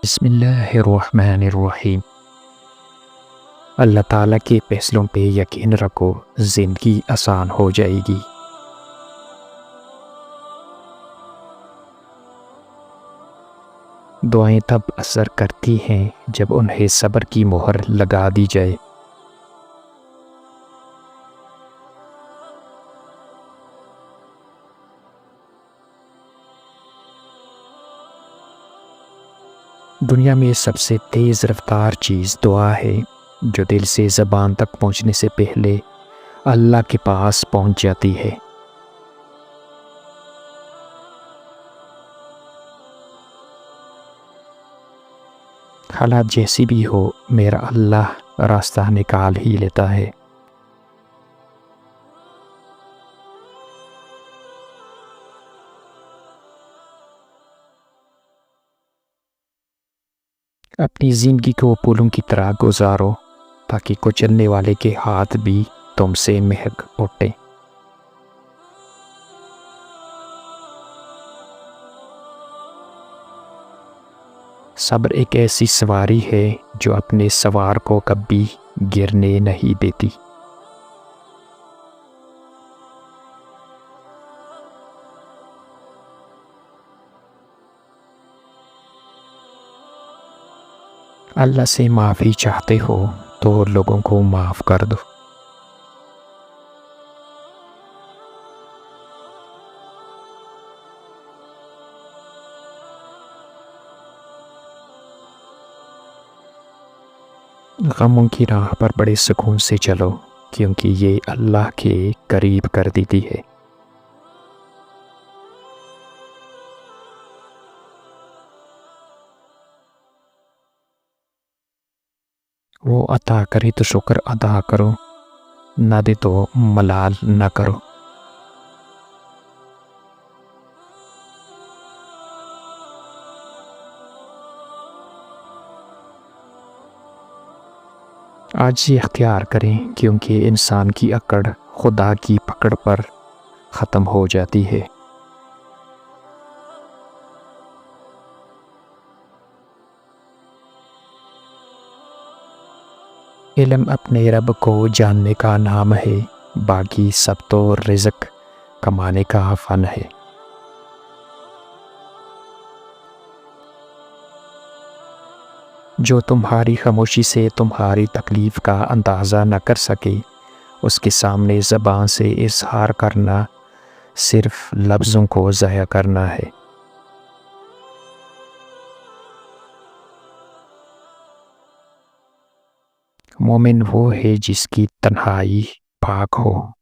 بسم اللہ الرحمن الرحیم۔ اللہ تعالیٰ کے فیصلوں پہ یقین رکھو، زندگی آسان ہو جائے گی۔ دعائیں تب اثر کرتی ہیں جب انہیں صبر کی مہر لگا دی جائے۔ دنیا میں سب سے تیز رفتار چیز دعا ہے، جو دل سے زبان تک پہنچنے سے پہلے اللہ کے پاس پہنچ جاتی ہے۔ حالات جیسی بھی ہو، میرا اللہ راستہ نکال ہی لیتا ہے۔ اپنی زندگی کو پھولوں کی طرح گزارو تاکہ کچلنے والے کے ہاتھ بھی تم سے مہک اٹھیں۔ صبر ایک ایسی سواری ہے جو اپنے سوار کو کبھی گرنے نہیں دیتی۔ اللہ سے معافی چاہتے ہو تو لوگوں کو معاف کر دو۔ غموں کی راہ پر بڑے سکون سے چلو، کیونکہ یہ اللہ کے قریب کر دیتی ہے۔ وہ عطا کرے تو شکر ادا کرو، نہ دے تو ملال نہ کرو۔ عاجزی اختیار کریں، کیونکہ انسان کی اکڑ خدا کی پکڑ پر ختم ہو جاتی ہے۔ علم اپنے رب کو جاننے کا نام ہے، باقی سب تو رزق کمانے کا فن ہے۔ جو تمہاری خاموشی سے تمہاری تکلیف کا اندازہ نہ کر سکے، اس کے سامنے زبان سے اظہار کرنا صرف لفظوں کو ضائع کرنا ہے۔ مومن وہ ہے جس کی تنہائی پاک ہو۔